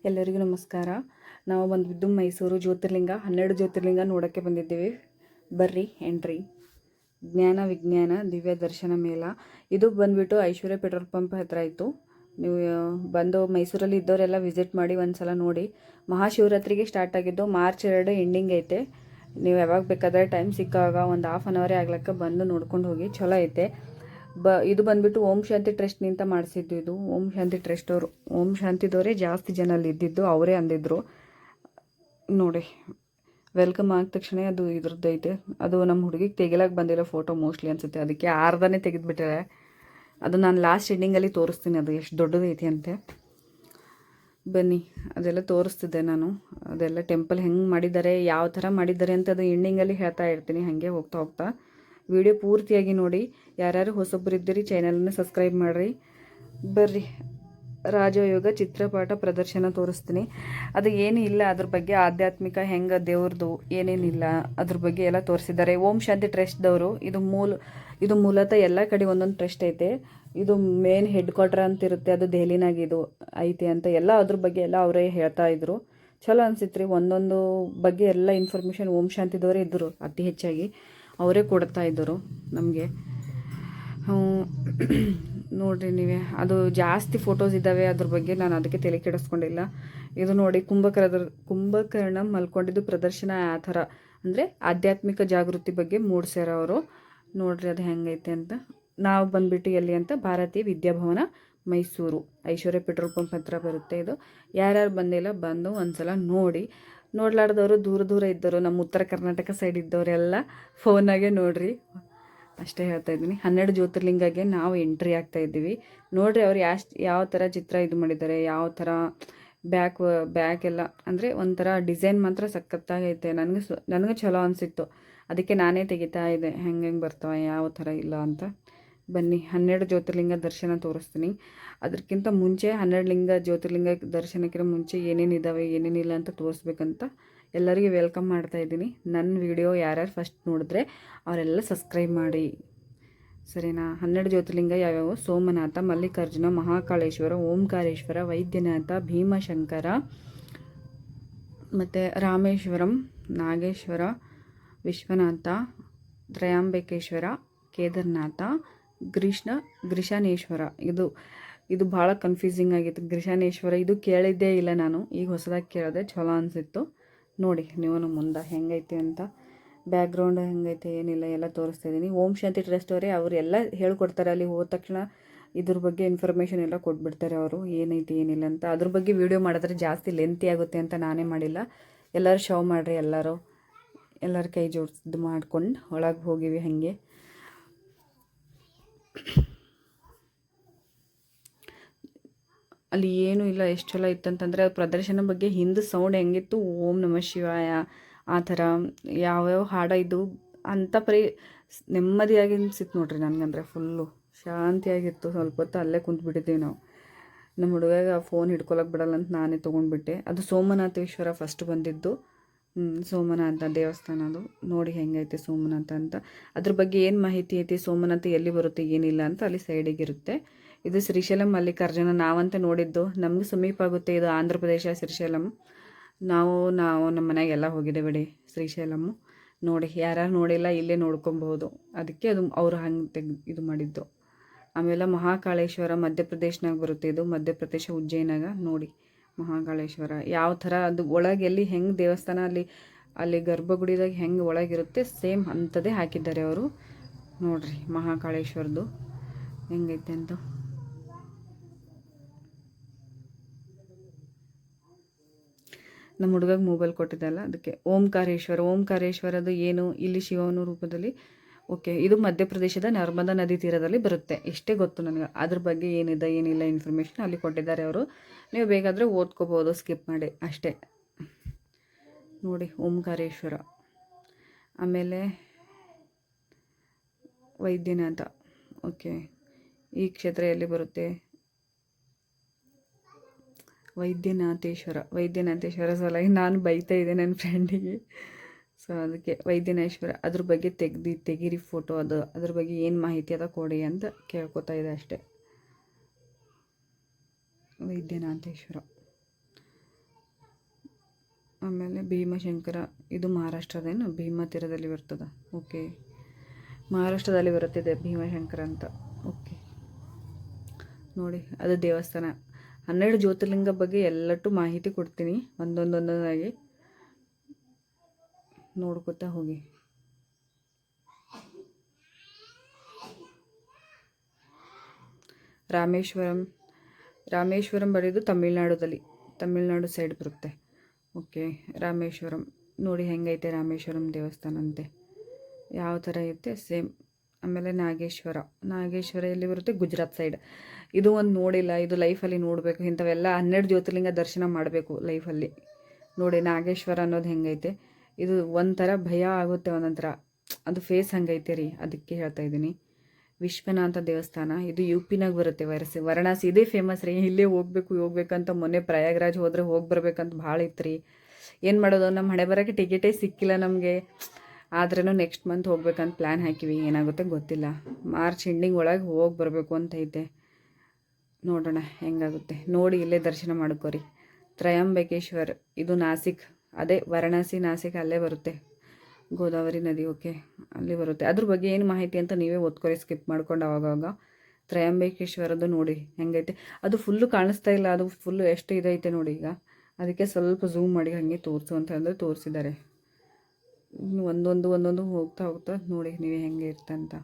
ಎಲ್ಲರಿಗೂ ನಮಸ್ಕಾರ. ನಾವು ಬಂದಿದ್ದು ಮೈಸೂರು ಜ್ಯೋತಿರ್ಲಿಂಗ 12 ಜ್ಯೋತಿರ್ಲಿಂಗ ನೋಡೋಕ್ಕೆ ಬಂದಿದ್ದೀವಿ. ಬರ್ರಿ ಎಂಟ್ರಿ. ಜ್ಞಾನ ವಿಜ್ಞಾನ ದಿವ್ಯ ದರ್ಶನ ಮೇಳ. ಇದು ಬಂದುಬಿಟ್ಟು ಐಶ್ವರ್ಯ ಪೆಟ್ರೋಲ್ ಪಂಪ್ ಹತ್ರ ಇತ್ತು. ನೀವು ಬಂದು ಮೈಸೂರಲ್ಲಿ ಇದ್ದವರೆಲ್ಲ ವಿಸಿಟ್ ಮಾಡಿ ಒಂದ್ಸಲ ನೋಡಿ. ಮಹಾಶಿವರಾತ್ರಿಗೆ ಸ್ಟಾರ್ಟ್ ಆಗಿದ್ದು ಮಾರ್ಚ್ 2 ಎಂಡಿಂಗ್ ಐತೆ. ನೀವು ಯಾವಾಗ ಬೇಕಾದರೆ ಟೈಮ್ ಸಿಕ್ಕಾಗ ಒಂದು ಹಾಫ್ ಆನ್ ಅವರೇ ಆಗ್ಲಕ್ಕ ಬಂದು ನೋಡ್ಕೊಂಡು ಹೋಗಿ. ಚಲೋ ಐತೆ. ಇದು ಬಂದುಬಿಟ್ಟು ಓಂ ಶಾಂತಿ ಟ್ರಸ್ಟ್ನಿಂದ ಮಾಡಿಸಿದ್ದು. ಇದು ಓಂ ಶಾಂತಿ ಟ್ರಸ್ಟ್ ಅವರು, ಓಂ ಶಾಂತಿದವರೇ ಜಾಸ್ತಿ ಜನ ಅಲ್ಲಿ ಇದ್ದಿದ್ದು, ಅವರೇ ಅಂದಿದ್ರು. ನೋಡಿ, ವೆಲ್ಕಮ್ ಆದ ತಕ್ಷಣ ಅದು ಇದ್ರದ್ದು ಐತೆ. ಅದು ನಮ್ಮ ಹುಡುಗಿಗೆ ತೆಗಿಲಕ್ಕೆ ಬಂದಿರೋ ಫೋಟೋ ಮೋಸ್ಟ್ಲಿ ಅನಿಸುತ್ತೆ, ಅದಕ್ಕೆ ಅರ್ಧನೇ ತೆಗೆದುಬಿಟ್ಟಾರೆ. ಅದು ನಾನು ಲಾಸ್ಟ್ ಎಂಡಿಂಗಲ್ಲಿ ತೋರಿಸ್ತೀನಿ ಅದು ಎಷ್ಟು ದೊಡ್ಡದೈತಿ ಅಂತೆ. ಬನ್ನಿ, ಅದೆಲ್ಲ ತೋರಿಸ್ತಿದ್ದೆ ನಾನು. ಅದೆಲ್ಲ ಟೆಂಪಲ್ ಹೆಂಗೆ ಮಾಡಿದ್ದಾರೆ, ಯಾವ ಥರ ಮಾಡಿದ್ದಾರೆ ಅಂತ ಅದು ಎಂಡಿಂಗಲ್ಲಿ ಹೇಳ್ತಾ ಇರ್ತೀನಿ. ಹಾಗೆ ಹೋಗ್ತಾ ಹೋಗ್ತಾ ವಿಡಿಯೋ ಪೂರ್ತಿಯಾಗಿ ನೋಡಿ. ಯಾರ್ಯಾರು ಹೊಸೊಬ್ಬರು ಇದ್ದೀರಿ ಚಾನಲನ್ನು ಸಬ್ಸ್ಕ್ರೈಬ್ ಮಾಡಿರಿ. ಬರ್ರಿ, ರಾಜಯೋಗ ಚಿತ್ರಪಾಠ ಪ್ರದರ್ಶನ ತೋರಿಸ್ತೀನಿ. ಅದು ಏನೂ ಇಲ್ಲ, ಅದ್ರ ಬಗ್ಗೆ ಆಧ್ಯಾತ್ಮಿಕ ಹೆಂಗೆ ದೇವ್ರದ್ದು ಏನೇನಿಲ್ಲ ಅದ್ರ ಬಗ್ಗೆ ಎಲ್ಲ ತೋರಿಸಿದ್ದಾರೆ. ಓಂ ಶಾಂತಿ ಟ್ರಸ್ಟ್ದವರು. ಇದು ಮೂಲತಃ ಎಲ್ಲ ಕಡೆ ಒಂದೊಂದು ಟ್ರಸ್ಟ್ ಐತೆ. ಇದು ಮೇನ್ ಹೆಡ್ ಕ್ವಾರ್ಟರ್ ಅಂತ ಇರುತ್ತೆ, ಅದು ದೆಹಲಿನಾಗ ಇದು ಐತೆ ಅಂತ ಎಲ್ಲ ಅದ್ರ ಬಗ್ಗೆ ಎಲ್ಲ ಅವರೇ ಹೇಳ್ತಾ ಇದ್ರು. ಚಲೋ ಅನಿಸಿತ್ರಿ. ಒಂದೊಂದು ಬಗ್ಗೆ ಎಲ್ಲ ಇನ್ಫಾರ್ಮೇಷನ್ ಓಂ ಶಾಂತಿದವರೇ ಇದ್ದರು, ಅತಿ ಹೆಚ್ಚಾಗಿ ಅವರೇ ಕೊಡ್ತಾ ಇದ್ದರು ನಮಗೆ. ನೋಡಿರಿ ನೀವೇ, ಅದು ಜಾಸ್ತಿ ಫೋಟೋಸ್ ಇದ್ದಾವೆ ಅದ್ರ ಬಗ್ಗೆ, ನಾನು ಅದಕ್ಕೆ ತಲೆ ಕೆಡಿಸ್ಕೊಂಡಿಲ್ಲ. ಇದು ನೋಡಿ, ಕುಂಭಕರ್ಣ ಮಲ್ಕೊಂಡಿದ್ದು ಪ್ರದರ್ಶನ ಆ ಥರ ಅಂದರೆ ಆಧ್ಯಾತ್ಮಿಕ ಜಾಗೃತಿ ಬಗ್ಗೆ ಮೂಡಿಸ್ಯಾರ ಅವರು. ನೋಡಿರಿ ಅದು ಹೆಂಗೈತೆ ಅಂತ. ನಾವು ಬಂದುಬಿಟ್ಟು ಎಲ್ಲಿ ಅಂತ, ಭಾರತೀಯ ವಿದ್ಯಾಭವನ ಮೈಸೂರು, ಐಶ್ವರ್ಯ ಪೆಟ್ರೋಲ್ ಪಂಪ್ ಹತ್ರ ಬರುತ್ತೆ ಇದು. ಯಾರ್ಯಾರು ಬಂದಿಲ್ಲ ಬಂದು ಒಂದ್ಸಲ ನೋಡಿ. ನೋಡ್ಲಾರ್ದವರು ದೂರ ದೂರ ಇದ್ದವರು, ನಮ್ಮ ಉತ್ತರ ಕರ್ನಾಟಕ ಸೈಡ್ ಇದ್ದವರೆಲ್ಲ ಫೋನಾಗೆ ನೋಡಿರಿ ಅಷ್ಟೇ ಹೇಳ್ತಾ ಇದ್ದೀನಿ. 12 ಜ್ಯೋತಿರ್ಲಿಂಗಗೆ ನಾವು ಎಂಟ್ರಿ ಆಗ್ತಾ ಇದ್ದೀವಿ. ನೋಡಿರಿ ಅವ್ರು ಯಾವ ಥರ ಚಿತ್ರ ಇದು ಮಾಡಿದ್ದಾರೆ, ಯಾವ ಥರ ಬ್ಯಾಕ್ ಎಲ್ಲ ಅಂದರೆ ಒಂಥರ ಡಿಸೈನ್ ಮಾತ್ರ ಸಖತ್ತಾಗೈತೆ. ನನಗೆ ಚಲೋ ಅನಿಸಿತ್ತು, ಅದಕ್ಕೆ ನಾನೇ ತೆಗಿತಾ ಇದ್ದೆ ಹೆಂಗೆ ಬರ್ತಾವೆ ಯಾವ ಥರ ಇಲ್ಲ ಅಂತ. ಬನ್ನಿ, 12 ಜ್ಯೋತಿರ್ಲಿಂಗ ದರ್ಶನ ತೋರಿಸ್ತೀನಿ. ಅದಕ್ಕಿಂತ ಮುಂಚೆ 12 ಜ್ಯೋತಿರ್ಲಿಂಗ ದರ್ಶನಕ್ಕಿಂತ ಮುಂಚೆ ಏನೇನಿದ್ದಾವೆ ಏನೇನಿಲ್ಲ ಅಂತ ತೋರಿಸ್ಬೇಕಂತ ಎಲ್ಲರಿಗೂ ವೆಲ್ಕಮ್ ಮಾಡ್ತಾ ಇದ್ದೀನಿ. ನನ್ನ ವಿಡಿಯೋ ಯಾರ್ಯಾರು ಫಸ್ಟ್ ನೋಡಿದ್ರೆ ಅವರೆಲ್ಲ ಸಬ್ಸ್ಕ್ರೈಬ್ ಮಾಡಿ, ಸರಿನಾ? 12 ಜ್ಯೋತಿರ್ಲಿಂಗ ಯಾವ್ಯಾವು? ಸೋಮನಾಥ, ಮಲ್ಲಿಕಾರ್ಜುನ, ಮಹಾಕಾಳೇಶ್ವರ, ಓಂಕಾರೇಶ್ವರ, ವೈದ್ಯನಾಥ, ಭೀಮಶಂಕರ, ಮತ್ತು ರಾಮೇಶ್ವರಂ, ನಾಗೇಶ್ವರ, ವಿಶ್ವನಾಥ, ತ್ರಯಾಂಬಕೇಶ್ವರ, ಕೇದಾರನಾಥ, ಗೃಷಾನೇಶ್ವರ. ಇದು ಭಾಳ ಕನ್ಫ್ಯೂಸಿಂಗ್ ಆಗಿತ್ತು. ಗೃಷಾನೇಶ್ವರ ಇದು ಕೇಳಿದ್ದೇ ಇಲ್ಲ ನಾನು, ಈಗ ಹೊಸದಾಗಿ ಕೇಳಿದೆ, ಚಲೋ ಅನಿಸಿತ್ತು. ನೋಡಿ ನೀವು ಮುಂದೆ ಹೆಂಗೈತೆ ಅಂತ, ಬ್ಯಾಕ್ಗ್ರೌಂಡ್ ಹೆಂಗೈತೆ ಏನಿಲ್ಲ ಎಲ್ಲ ತೋರಿಸ್ತಾಯಿದ್ದೀನಿ. ಓಂ ಶಾಂತಿ ಟ್ರಸ್ಟ್ ಅವರೇ, ಅವರು ಎಲ್ಲ ಹೇಳ್ಕೊಡ್ತಾರೆ. ಅಲ್ಲಿ ಹೋದ ತಕ್ಷಣ ಇದ್ರ ಬಗ್ಗೆ ಇನ್ಫಾರ್ಮೇಷನ್ ಎಲ್ಲ ಕೊಟ್ಬಿಡ್ತಾರೆ ಅವರು, ಏನೈತಿ ಏನಿಲ್ಲ ಅಂತ. ಅದ್ರ ಬಗ್ಗೆ ವೀಡಿಯೋ ಮಾಡಿದ್ರೆ ಜಾಸ್ತಿ ಲೆಂತಿ ಆಗುತ್ತೆ ಅಂತ ನಾನೇ ಮಾಡಿಲ್ಲ. ಎಲ್ಲರೂ ಶೋ ಮಾಡಿರಿ, ಎಲ್ಲರ ಕೈ ಜೋಡಿಸಿದ್ದು ಮಾಡ್ಕೊಂಡು ಒಳಗೆ ಹೋಗಿವಿ. ಹಾಗೆ ಅಲ್ಲಿ ಏನೂ ಇಲ್ಲ, ಎಷ್ಟು ಚಲೋ ಇತ್ತಂತಂದರೆ ಪ್ರದರ್ಶನ ಬಗ್ಗೆ ಹಿಂದೆ ಸೌಂಡ್ ಹೆಂಗಿತ್ತು, ಓಂ ನಮಃ ಶಿವಾಯ ಆ ಥರ ಯಾವ್ಯಾವ ಹಾಡ ಇದು ಅಂತ ನೆಮ್ಮದಿಯಾಗಿ ಅನಿಸಿತ್ತು ನೋಡ್ರಿ. ನನಗಂದರೆ ಫುಲ್ಲು ಶಾಂತಿಯಾಗಿತ್ತು. ಸ್ವಲ್ಪ ಹೊತ್ತು ಅಲ್ಲೇ ಕುಂತ್ಬಿಟ್ಟಿದ್ದೀವಿ ನಾವು. ನಮ್ಮ ಹುಡುಗಾಗ ಫೋನ್ ಹಿಡ್ಕೊಳಕ್ಕೆ ಬಿಡಲ್ಲ ಅಂತ ನಾನೇ ತೊಗೊಂಡ್ಬಿಟ್ಟೆ. ಅದು ಸೋಮನಾಥೇಶ್ವರ ಫಸ್ಟ್ ಬಂದಿದ್ದು. ಸೋಮನಾಥ ದೇವಸ್ಥಾನ ಅದು. ನೋಡಿ ಹೆಂಗೈತೆ ಸೋಮನಾಥ ಅಂತ. ಅದ್ರ ಬಗ್ಗೆ ಏನು ಮಾಹಿತಿ ಐತಿ, ಸೋಮನಾಥ ಎಲ್ಲಿ ಬರುತ್ತೆ ಏನಿಲ್ಲ ಅಂತ ಅಲ್ಲಿ ಸೈಡಿಗಿರುತ್ತೆ. ಇದು ಶ್ರೀಶೈಲಂ ಮಲ್ಲಿಕಾರ್ಜುನ. ನಾವಂತ ನೋಡಿದ್ದು, ನಮಗೆ ಸಮೀಪ ಆಗುತ್ತೆ ಇದು. ಆಂಧ್ರ ಪ್ರದೇಶ ಶ್ರೀಶೈಲಂ. ನಾವು ನಮ್ಮ ಮನೆಗೆಲ್ಲ ಹೋಗಿದೆ ಬಿಡಿ ಶ್ರೀಶೈಲಮ್ಮು. ನೋಡಿ, ಯಾರ್ಯಾರು ನೋಡಿಲ್ಲ ಇಲ್ಲೇ ನೋಡ್ಕೊಬಹುದು. ಅದಕ್ಕೆ ಅದು ಅವರು ಹಂಗೆ ಇದು ಮಾಡಿದ್ದು. ಆಮೇಲೆ ಮಹಾಕಾಳೇಶ್ವರ ಮಧ್ಯಪ್ರದೇಶನಾಗ ಬರುತ್ತೆ ಇದು, ಮಧ್ಯಪ್ರದೇಶ ಉಜ್ಜಯಿನಾಗ. ನೋಡಿ ಮಹಾಕಾಳೇಶ್ವರ ಯಾವ ಥರ ಅದು ಒಳಗೆ ಎಲ್ಲಿ ಹೆಂಗೆ ದೇವಸ್ಥಾನ ಅಲ್ಲಿ ಗರ್ಭಗುಡಿದಾಗ ಹೆಂಗೆ ಒಳಗಿರುತ್ತೆ ಸೇಮ್ ಅಂಥದ್ದೇ ಹಾಕಿದ್ದಾರೆ ಅವರು. ನೋಡಿರಿ ಮಹಾಕಾಳೇಶ್ವರದ್ದು ಹೆಂಗೈತೆ ಅಂತ. ನಮ್ಮ ಹುಡುಗಗೆ ಮೊಬೈಲ್ ಕೊಟ್ಟಿದ್ದಲ್ಲ ಅದಕ್ಕೆ. ಓಂಕಾರೇಶ್ವರದು ಏನು, ಇಲ್ಲಿ ಶಿವನ ರೂಪದಲ್ಲಿ. ಓಕೆ, ಇದು ಮಧ್ಯಪ್ರದೇಶದ ನರ್ಮದಾ ನದಿ ತೀರದಲ್ಲಿ ಬರುತ್ತೆ. ಇಷ್ಟೇ ಗೊತ್ತು ನನಗೆ. ಅದ್ರ ಬಗ್ಗೆ ಏನಿದೆ ಏನಿಲ್ಲ ಇನ್ಫಾರ್ಮೇಷನ್ ಅಲ್ಲಿ ಕೊಟ್ಟಿದ್ದಾರೆ ಅವರು. ನೀವು ಬೇಕಾದರೆ ಓದ್ಕೋಬೋದು ಸ್ಕಿಪ್ ಮಾಡಿ ಅಷ್ಟೇ. ನೋಡಿ ಓಂಕಾರೇಶ್ವರ. ಆಮೇಲೆ ವೈದ್ಯನಾಥ. ಓಕೆ, ಈ ಕ್ಷೇತ್ರ ಎಲ್ಲಿ ಬರುತ್ತೆ? ವೈದ್ಯನಾಥೇಶ್ವರ ಸಲಹೆ ನಾನು ಬೈತಾ ಇದ್ದೆ ನನ್ನ ಫ್ರೆಂಡಿಗೆ. ಸೊ ಅದಕ್ಕೆ ವೈದ್ಯನಾಥೇಶ್ವರ ಅದ್ರ ಬಗ್ಗೆ ತೆಗೀರಿ ಫೋಟೋ. ಅದ್ರ ಬಗ್ಗೆ ಏನು ಮಾಹಿತಿ ಅದ ಕೊಡಿ ಅಂತ ಕೇಳ್ಕೊತಾ ಇದೆ ಅಷ್ಟೇ. ವೈದ್ಯನಾಥೇಶ್ವರ ಆಮೇಲೆ ಭೀಮಶಂಕರ, ಇದು ಮಹಾರಾಷ್ಟ್ರದೇನು, ಭೀಮಾ ತೀರದಲ್ಲಿ ಬರ್ತದೆ. ಓಕೆ, ಮಹಾರಾಷ್ಟ್ರದಲ್ಲಿ ಬರುತ್ತಿದೆ ಭೀಮಶಂಕರ ಅಂತ. ಓಕೆ ನೋಡಿ, ಅದು ದೇವಸ್ಥಾನ. 12 ಜ್ಯೋತಿರ್ಲಿಂಗ ಬಗ್ಗೆ ಎಲ್ಲಟ್ಟು ಮಾಹಿತಿ ಕೊಡ್ತೀನಿ, ಒಂದೊಂದಾಗಿ ನೋಡ್ಕೊತಾ ಹೋಗಿ. ರಾಮೇಶ್ವರಂ ಬರೆಯೋದು ತಮಿಳ್ನಾಡು ಸೈಡ್ ಬರುತ್ತೆ. ಓಕೆ, ರಾಮೇಶ್ವರಂ ನೋಡಿ ಹೆಂಗೈತೆ ರಾಮೇಶ್ವರಂ ದೇವಸ್ಥಾನ ಅಂತೆ, ಯಾವ ಥರ ಐತೆ ಸೇಮ್. ಆಮೇಲೆ ನಾಗೇಶ್ವರ ಎಲ್ಲಿ ಬರುತ್ತೆ, ಗುಜರಾತ್ ಸೈಡ್. ಇದು ಒಂದು ನೋಡಿಲ್ಲ, ಇದು ಲೈಫಲ್ಲಿ ನೋಡಬೇಕು. ಇಂಥವೆಲ್ಲ 12 ಜ್ಯೋತಿರ್ಲಿಂಗ ದರ್ಶನ ಮಾಡಬೇಕು ಲೈಫಲ್ಲಿ. ನೋಡಿ ನಾಗೇಶ್ವರ ಅನ್ನೋದು ಹೆಂಗೈತೆ, ಇದು ಒಂಥರ ಭಯ ಆಗುತ್ತೆ ಒಂದೊಂಥರ, ಅದು ಫೇಸ್ ಹಂಗೈತೆ ರೀ, ಅದಕ್ಕೆ ಹೇಳ್ತಾ ಇದ್ದೀನಿ. ವಿಶ್ವನಾಥ ದೇವಸ್ಥಾನ, ಇದು UPನಾಗ ಬರುತ್ತೆ. ವಾರಣಾಸಿ ಇದೇ ಫೇಮಸ್ ರೀ, ಇಲ್ಲೇ ಹೋಗ್ಬೇಕಂತ ಮೊನ್ನೆ ಪ್ರಯಾಗ್ರಾಜ್ ಹೋದ್ರೆ ಹೋಗಿ ಬರ್ಬೇಕಂತ ಭಾಳ ಇತ್ತು ರೀ. ಏನು ಮಾಡೋದು, ನಮ್ಮ ಹಣೆ ಬರೋಕ್ಕೆ ಟಿಕೆಟೇ ಸಿಕ್ಕಿಲ್ಲ ನಮಗೆ. ಆದ್ರೂ ನೆಕ್ಸ್ಟ್ ಮಂತ್ ಹೋಗ್ಬೇಕಂತ ಪ್ಲ್ಯಾನ್ ಹಾಕಿವಿ, ಏನಾಗುತ್ತೆ ಗೊತ್ತಿಲ್ಲ. ಮಾರ್ಚ್ ಎಂಡಿಂಗ್ ಒಳಗೆ ಹೋಗಿ ಬರಬೇಕು ಅಂತ ಐತೆ, ನೋಡೋಣ ಹೆಂಗಾಗುತ್ತೆ. ನೋಡಿ ಇಲ್ಲೇ ದರ್ಶನ ಮಾಡ್ಕೋರಿ. ತ್ರಯಂಬಕೇಶ್ವರ್, ಇದು ನಾಸಿಕ್, ಅದೇ ವಾರಣಾಸಿ ನಾಸಿಕ್ ಅಲ್ಲೇ ಬರುತ್ತೆ, ಗೋದಾವರಿ ನದಿ. ಓಕೆ, ಅಲ್ಲಿ ಬರುತ್ತೆ. ಅದ್ರ ಬಗ್ಗೆ ಏನು ಮಾಹಿತಿ ಅಂತ ನೀವೇ ಓದ್ಕೊರಿ, ಸ್ಕಿಪ್ ಮಾಡ್ಕೊಂಡು ಅವಾಗವಾಗ. ತ್ರಯಂಬಕೇಶ್ವರದ್ದು ನೋಡಿ ಹೆಂಗೈತೆ, ಅದು ಫುಲ್ಲು ಕಾಣಿಸ್ತಾ ಇಲ್ಲ, ಅದು ಫುಲ್ಲು ಎಷ್ಟು ಇದೈತೆ ನೋಡಿ. ಈಗ ಅದಕ್ಕೆ ಸ್ವಲ್ಪ ಝೂಮ್ ಮಾಡಿ ಹಾಗೆ ತೋರಿಸು ಅಂತ ಅಂದರೆ ತೋರಿಸಿದ್ದಾರೆ. ಒಂದೊಂದು ಹೋಗ್ತಾ ನೋಡಿ ನೀವೇ ಹೆಂಗೆ ಇರ್ತಂತ.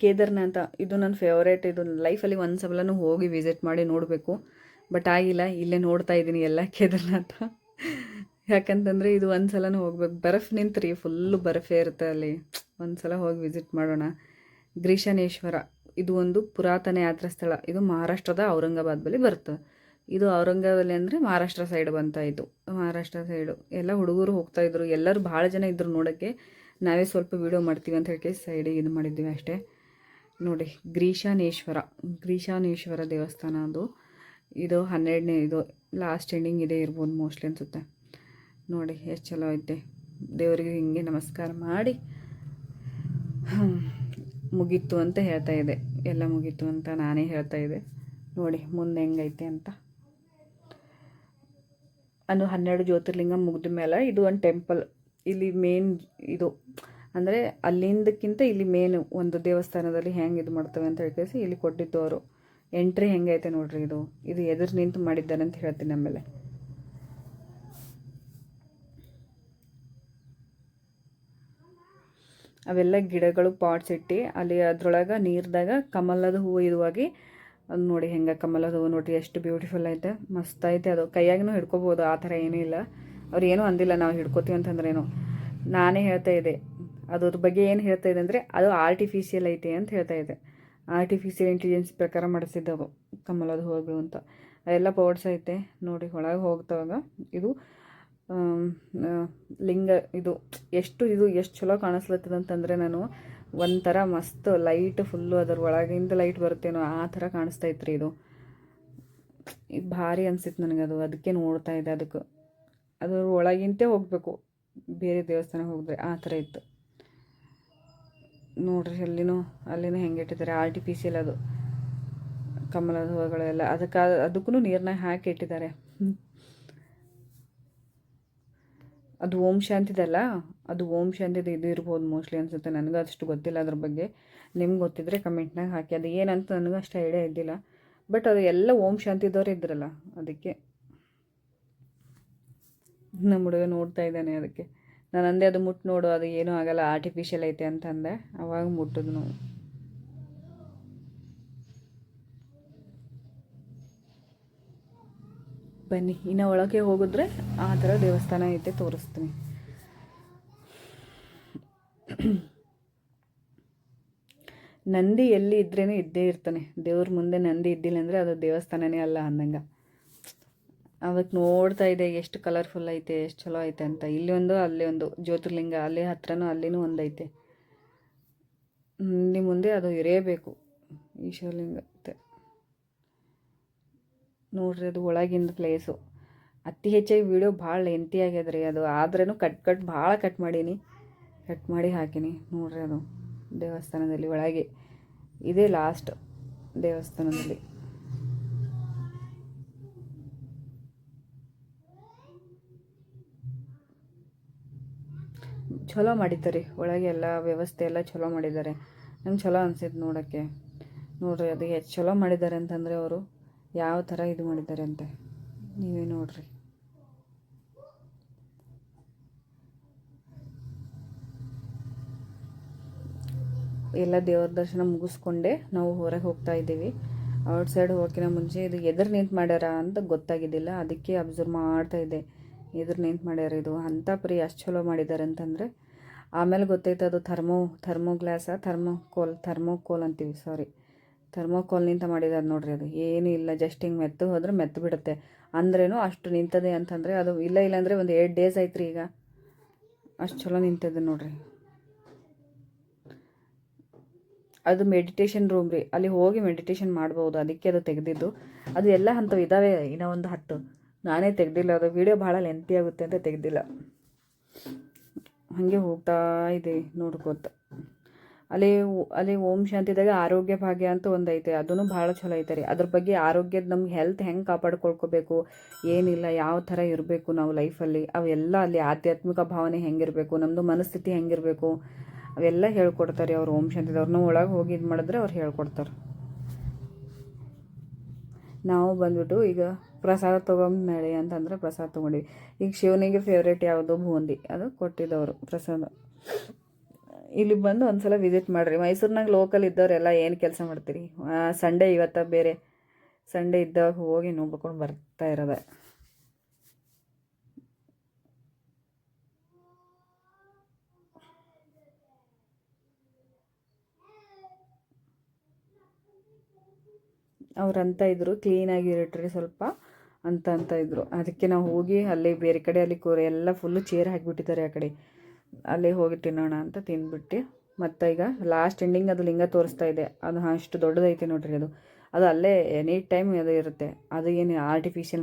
ಕೇದಾರ್ನಾಥ, ಇದು ನನ್ನ ಫೇವ್ರೇಟ್. ಇದು ಲೈಫಲ್ಲಿ ಒಂದು ಸಲನೂ ಹೋಗಿ ವಿಸಿಟ್ ಮಾಡಿ ನೋಡಬೇಕು, ಬಟ್ ಆಗಿಲ್ಲ. ಇಲ್ಲೇ ನೋಡ್ತಾ ಇದ್ದೀನಿ ಎಲ್ಲ ಕೇದಾರ್ನಾಥ. ಯಾಕಂತಂದರೆ ಇದು ಒಂದು ಸಲನೂ ಹೋಗ್ಬೇಕು. ಬರಫ್ ನಿಂತ್ರಿ, ಫುಲ್ಲು ಬರಫೇ ಇರುತ್ತೆ ಅಲ್ಲಿ. ಒಂದು ಸಲ ಹೋಗಿ ವಿಸಿಟ್ ಮಾಡೋಣ. ಗ್ರೀಶನೇಶ್ವರ, ಇದು ಒಂದು ಪುರಾತನ ಯಾತ್ರಾ ಸ್ಥಳ. ಇದು ಮಹಾರಾಷ್ಟ್ರದ ಔರಂಗಾಬಾದ್ ಬಳಿ ಬರ್ತದೆ. ಇದು ಔರಂಗಾಬಾದ್ ಅಂದರೆ ಮಹಾರಾಷ್ಟ್ರ ಸೈಡ್ ಬಂತಾಯಿತು. ಮಹಾರಾಷ್ಟ್ರ ಸೈಡು ಎಲ್ಲ ಹುಡುಗರು ಹೋಗ್ತಾಯಿದ್ರು, ಎಲ್ಲರೂ ಭಾಳ ಜನ ಇದ್ದರು ನೋಡೋಕ್ಕೆ. ನಾವೇ ಸ್ವಲ್ಪ ವೀಡಿಯೋ ಮಾಡ್ತೀವಿ ಅಂತ ಹೇಳಿ ಸೈಡಿಗೆ ಇದು ಮಾಡಿದ್ದೀವಿ ಅಷ್ಟೇ. ನೋಡಿ ಗ್ರೀಶಾನೇಶ್ವರ ದೇವಸ್ಥಾನ ಅದು. ಇದು 12ನೇ, ಇದು ಲಾಸ್ಟ್ ಎಂಡಿಂಗ್ ಇದೇ ಇರ್ಬೋದು ಮೋಸ್ಟ್ಲಿ ಅನಿಸುತ್ತೆ. ನೋಡಿ ಎಷ್ಟು ಚಲೋ ಐತೆ. ದೇವರಿಗೆ ಹಿಂಗೆ ನಮಸ್ಕಾರ ಮಾಡಿ ಮುಗೀತು ಅಂತ ಹೇಳ್ತಾ ಇದೆ, ಎಲ್ಲ ಮುಗೀತು ಅಂತ ನಾನೇ ಹೇಳ್ತಾ ಇದ್ದೆ. ನೋಡಿ ಮುಂದೆ ಹೆಂಗೈತೆ ಅಂತ. ಅದು 12 ಜ್ಯೋತಿರ್ಲಿಂಗ ಮುಗಿದ ಮೇಲೆ ಇದು ಒಂದು ಟೆಂಪಲ್. ಇಲ್ಲಿ ಮೇನ್ ಇದು ಅಂದರೆ ಅಲ್ಲಿಂದಕ್ಕಿಂತ ಇಲ್ಲಿ ಮೇನು ಒಂದು ದೇವಸ್ಥಾನದಲ್ಲಿ ಹೆಂಗೆ ಇದು ಮಾಡ್ತವೆ ಅಂತ ಹೇಳ್ಕೇಸಿ ಇಲ್ಲಿ ಕೊಟ್ಟಿದ್ದು ಅವರು. ಎಂಟ್ರಿ ಹೆಂಗೈತೆ ನೋಡ್ರಿ, ಇದು ಎದುರು ನಿಂತು ಮಾಡಿದ್ದಾರೆ ಅಂತ ಹೇಳ್ತೀನಿ. ಆಮೇಲೆ ಅವೆಲ್ಲ ಗಿಡಗಳು ಪಾಟ್ಸ್ ಇಟ್ಟು ಅಲ್ಲಿ ಅದ್ರೊಳಗೆ ನೀರ್ದಾಗ ಕಮಲದ ಹೂವು ಇದುವಾಗಿ ಅದು ನೋಡಿ ಹೆಂಗೆ ಕಮಲದ ಹೂವು ನೋಡಿರಿ ಎಷ್ಟು ಬ್ಯೂಟಿಫುಲ್ ಐತೆ, ಮಸ್ತ್ ಐತೆ. ಅದು ಕೈಯಾಗೂ ಹಿಡ್ಕೋಬೋದು, ಆ ಥರ ಏನೂ ಇಲ್ಲ. ಅವ್ರು ಏನೂ ಅಂದಿಲ್ಲ ನಾವು ಹಿಡ್ಕೋತೀವಿ ಅಂತಂದ್ರೇನು. ನಾನೇ ಹೇಳ್ತಾ ಇದ್ದೆ ಅದ್ರ ಬಗ್ಗೆ. ಏನು ಹೇಳ್ತಾ ಇದೆ ಅಂದರೆ ಅದು ಆರ್ಟಿಫಿಷಿಯಲ್ ಐತೆ ಅಂತ ಹೇಳ್ತಾ ಇದೆ. ಆರ್ಟಿಫಿಷಿಯಲ್ ಇಂಟೆಲಿಜೆನ್ಸ್ ಪ್ರಕಾರ ಮಾಡಿಸಿದ್ದವು ಕಮಲದ ಹೂವುಗಳು ಅಂತ. ಅದೆಲ್ಲ ಪೌಡ್ಸ್ ಐತೆ ನೋಡಿ. ಒಳಗೆ ಹೋಗ್ತವಾಗ ಇದು ಲಿಂಗ, ಇದು ಎಷ್ಟು ಚಲೋ ಕಾಣಿಸ್ಲತ್ತದ ಅಂತಂದರೆ, ನಾನು ಒಂಥರ ಮಸ್ತ್ ಲೈಟ್ ಫುಲ್ಲು ಅದರ ಒಳಗಿಂದ ಲೈಟ್ ಬರುತ್ತೇನೋ ಆ ಥರ ಕಾಣಿಸ್ತಾ ಇತ್ತು ರೀ. ಇದು ಭಾರಿ ಅನಿಸಿತ್ತು ನನಗದು, ಅದಕ್ಕೆ ನೋಡ್ತಾ ಇದ್ದೆ. ಅದಕ್ಕೆ ಅದ್ರ ಒಳಗಿಂತೆ ಹೋಗಬೇಕು, ಬೇರೆ ದೇವಸ್ಥಾನಕ್ಕೆ ಹೋಗಿದ್ರೆ ಆ ಥರ ಇತ್ತು ನೋಡ್ರಿ. ಅಲ್ಲಿನೂ ಹೆಂಗೆ ಇಟ್ಟಿದ್ದಾರೆ, ಆರ್ಟಿಫಿಷಿಯಲ್ ಅದು ಕಮಲದ ಹೂವುಗಳೆಲ್ಲ. ಅದಕ್ಕೂ ನೀರನ್ನ ಹಾಕಿ ಇಟ್ಟಿದ್ದಾರೆ. ಅದು ಓಂ ಶಾಂತಿದಲ್ಲ, ಅದು ಓಂ ಶಾಂತಿದು ಇದು ಇರ್ಬೋದು ಮೋಸ್ಟ್ಲಿ ಅನಿಸುತ್ತೆ. ನನಗೆ ಅಷ್ಟು ಗೊತ್ತಿಲ್ಲ ಅದ್ರ ಬಗ್ಗೆ. ನಿಮ್ಗೆ ಗೊತ್ತಿದ್ದರೆ ಕಮೆಂಟ್ನಾಗ ಹಾಕಿ. ಅದು ಏನಂತ ನನಗೂ ಅಷ್ಟು ಐಡಿಯಾ ಇದ್ದಿಲ್ಲ, ಬಟ್ ಅದು ಎಲ್ಲ ಓಂ ಶಾಂತಿದವ್ರು ಇದ್ರಲ್ಲ, ಅದಕ್ಕೆ ನಮ್ಮ ಹುಡುಗ ನೋಡ್ತಾ ಇದ್ದಾನೆ. ಅದಕ್ಕೆ ನಾನು ಅಂದೆ ಅದು ಮುಟ್ಟು ನೋಡು, ಅದು ಏನೂ ಆಗಲ್ಲ, ಆರ್ಟಿಫಿಷಿಯಲ್ ಐತೆ ಅಂತ ಅಂದೆ. ಅವಾಗ ಮುಟ್ಟಿದ್ನು. ಬನ್ನಿ ಇನ್ನು ಒಳಗೆ ಹೋಗಿದ್ರೆ ಆ ಥರ ದೇವಸ್ಥಾನ ಐತೆ, ತೋರಿಸ್ತೀನಿ. ನಂದಿ ಎಲ್ಲಿ ಇದ್ರೇನು ಇದ್ದೇ ಇರ್ತಾನೆ. ದೇವ್ರ ಮುಂದೆ ನಂದಿ ಇದ್ದಿಲ್ಲ ಅಂದರೆ ಅದು ದೇವಸ್ಥಾನನೇ ಅಲ್ಲ ಅಂದಂಗೆ. ಅವತ್ತು ನೋಡ್ತಾ ಇದೆ ಎಷ್ಟು ಕಲರ್ಫುಲ್ ಐತೆ, ಎಷ್ಟು ಚಲೋ ಐತೆ ಅಂತ. ಇಲ್ಲಿ ಒಂದು ಅಲ್ಲಿ ಒಂದು ಜ್ಯೋತಿರ್ಲಿಂಗ, ಅಲ್ಲಿ ಹತ್ರನೂ ಅಲ್ಲಿನೂ ಒಂದೈತೆ. ನಂದಿ ಮುಂದೆ ಅದು ಇರೇಬೇಕು ಈಶ್ವರಲಿಂಗ ನೋಡ್ರಿ. ಅದು ಒಳಗಿಂದ ಪ್ಲೇಸು. ಅತಿ ಹೆಚ್ಚಾಗಿ ವೀಡಿಯೋ ಭಾಳ ಲೆಂತಿ ಆಗ್ಯದ್ರಿ ಅದು. ಆದ್ರೂ ಭಾಳ ಕಟ್ ಮಾಡಿ ಹಾಕೀನಿ ನೋಡ್ರಿ. ಅದು ದೇವಸ್ಥಾನದಲ್ಲಿ ಒಳಗೆ ಇದೇ ಲಾಸ್ಟ್ ದೇವಸ್ಥಾನದಲ್ಲಿ ಚಲೋ ಮಾಡಿದ್ದಾರೆ ಒಳಗೆ ಎಲ್ಲ ವ್ಯವಸ್ಥೆ ಎಲ್ಲ ಚಲೋ ಮಾಡಿದ್ದಾರೆ. ನಂಗೆ ಚಲೋ ಅನ್ಸಿತ್ತು ನೋಡೋಕ್ಕೆ. ನೋಡಿರಿ ಅದು ಎಷ್ಟು ಚಲೋ ಮಾಡಿದ್ದಾರೆ ಅಂತಂದರೆ ಅವರು ಯಾವ ಥರ ಇದು ಮಾಡಿದ್ದಾರೆ ಅಂತ ನೀವೇ ನೋಡಿರಿ. ಎಲ್ಲ ದೇವ್ರ ದರ್ಶನ ಮುಗಿಸ್ಕೊಂಡೆ ನಾವು ಹೊರಗೆ ಹೋಗ್ತಾ ಇದ್ದೀವಿ. ಔಟ್ ಸೈಡ್ ಹೋಗೋಕ್ಕಿಂತ ಮುಂಚೆ ಇದು ಎದುರು ನಿಂತು ಮಾಡ್ಯಾರ ಅಂತ ಗೊತ್ತಾಗಿದ್ದಿಲ್ಲ, ಅದಕ್ಕೆ ಅಬ್ಸರ್ವ್ ಮಾಡ್ತಾ ಇದ್ದೆ. ಎದುರು ನಿಂತು ಮಾಡ್ಯಾರ ಇದು ಅಂತ ಪರಿ ಅಷ್ಟು ಚಲೋ ಮಾಡಿದ್ದಾರೆ ಅಂತಂದರೆ. ಆಮೇಲೆ ಗೊತ್ತೈತೆ ಅದು ಥರ್ಮೋಕೋಲ್ ಅಂತೀವಿ, ಸಾರಿ, ಥರ್ಮೋಕೋಲ್ನಿಂದ ಮಾಡಿದ್ದಾರೆ ನೋಡ್ರಿ. ಅದು ಏನೂ ಇಲ್ಲ, ಜಸ್ಟ್ ಹಿಂಗೆ ಮೆತ್ತು ಹೋದ್ರೆ ಮೆತ್ತು ಬಿಡುತ್ತೆ ಅಂದ್ರೇನು ಅಷ್ಟು ನಿಂತದೆ ಅಂತಂದರೆ ಅದು ಇಲ್ಲ ಅಂದರೆ ಒಂದು 8 ಡೇಸ್ ಆಯ್ತು ರೀ ಈಗ. ಅಷ್ಟು ಚಲೋ ನಿಂತದೆ ನೋಡ್ರಿ. ಅದು ಮೆಡಿಟೇಷನ್ ರೂಮ್ ರೀ, ಅಲ್ಲಿ ಹೋಗಿ ಮೆಡಿಟೇಷನ್ ಮಾಡ್ಬೋದು, ಅದಕ್ಕೆ ಅದು ತೆಗೆದಿದ್ದು. ಅದು ಎಲ್ಲ ಅಂಥವು ಇದ್ದಾವೆ, ಇನ್ನೂ ಒಂದು 10. ನಾನೇ ತೆಗೆದಿಲ್ಲ, ಅದು ವೀಡಿಯೋ ಭಾಳ ಲೆಂತಿ ಆಗುತ್ತೆ ಅಂತ ತೆಗೆದಿಲ್ಲ. ಹಾಗೆ ಹೋಗ್ತಾ ಇದೆ ನೋಡ್ಕೋತ. ಅಲ್ಲಿ ಓಂ ಶಾಂತಿದಾಗ ಆರೋಗ್ಯ ಭಾಗ್ಯ ಅಂತ ಒಂದು ಐತೆ, ಅದೂ ಭಾಳ ಚಲೋ ಐತೆ ರೀ. ಅದ್ರ ಬಗ್ಗೆ ಆರೋಗ್ಯದ ನಮ್ಗೆ ಹೆಲ್ತ್ ಹೆಂಗೆ ಕಾಪಾಡ್ಕೊಳ್ಕೋಬೇಕು, ಏನಿಲ್ಲ, ಯಾವ ಥರ ಇರಬೇಕು ನಾವು ಲೈಫಲ್ಲಿ, ಅವೆಲ್ಲ ಅಲ್ಲಿ ಆಧ್ಯಾತ್ಮಿಕ ಭಾವನೆ ಹೆಂಗಿರಬೇಕು, ನಮ್ಮದು ಮನಸ್ಥಿತಿ ಹೆಂಗಿರಬೇಕು ಅವೆಲ್ಲ ಹೇಳ್ಕೊಡ್ತಾರೆ ಅವ್ರು. ಓಂ ಶಾಂತಿದವ್ರು ನಾವು ಒಳಗೆ ಹೋಗಿ ಇದು ಮಾಡಿದ್ರೆ ಅವ್ರು ಹೇಳ್ಕೊಡ್ತಾರೆ. ನಾವು ಬಂದ್ಬಿಟ್ಟು ಈಗ ಪ್ರಸಾದ ತೊಗೊಂಡ್ಮೇಳೆ ಅಂತಂದ್ರೆ ಪ್ರಸಾದ ತೊಗೊಂಡಿವಿ. ಈಗ ಶಿವನಿಗೆ ಫೇವ್ರೇಟ್ ಯಾವುದು ಬೂಂದಿ, ಅದು ಕೊಟ್ಟಿದ್ದವರು ಪ್ರಸಾದ. ಇಲ್ಲಿ ಬಂದು ಒಂದು ಸಲ ವಿಸಿಟ್ ಮಾಡಿರಿ. ಮೈಸೂರಿನಾಗ ಲೋಕಲ್ ಇದ್ದವರೆಲ್ಲ ಏನು ಕೆಲಸ ಮಾಡ್ತೀರಿ, ಸಂಡೇ ಇವತ್ತು ಬೇರೆ ಸಂಡೇ ಇದ್ದಾಗ ಹೋಗಿ ನೋಡ್ಕೊಂಡು ಬರ್ತಾ ಇರೋದೆ. ಅವ್ರಂತ ಇದ್ರು ಕ್ಲೀನಾಗಿರಿಟ್ರಿ ಸ್ವಲ್ಪ ಅಂತ ಇದ್ರು. ಅದಕ್ಕೆ ನಾವು ಹೋಗಿ ಅಲ್ಲಿ ಬೇರೆ ಕಡೆ ಅಲ್ಲಿ ಎಲ್ಲ ಫುಲ್ಲು ಚೇರ್ ಹಾಕಿಬಿಟ್ಟಿದ್ದಾರೆ ಆ ಕಡೆ, ಅಲ್ಲೇ ಹೋಗಿ ತಿನ್ನೋಣ ಅಂತ ತಿಂದ್ಬಿಟ್ಟು ಮತ್ತು ಈಗ ಲಾಸ್ಟ್ ಎಂಡಿಂಗ್ ಅದು ಲಿಂಗ ತೋರಿಸ್ತಾ ಇದೆ. ಅದು ಅಷ್ಟು ದೊಡ್ಡದೈತೆ ನೋಡ್ರಿ. ಅದು ಅಲ್ಲೇ ಎನಿ ಟೈಮ್ ಅದು ಇರುತ್ತೆ, ಅದು ಏನು ಆರ್ಟಿಫಿಷಿಯಲ್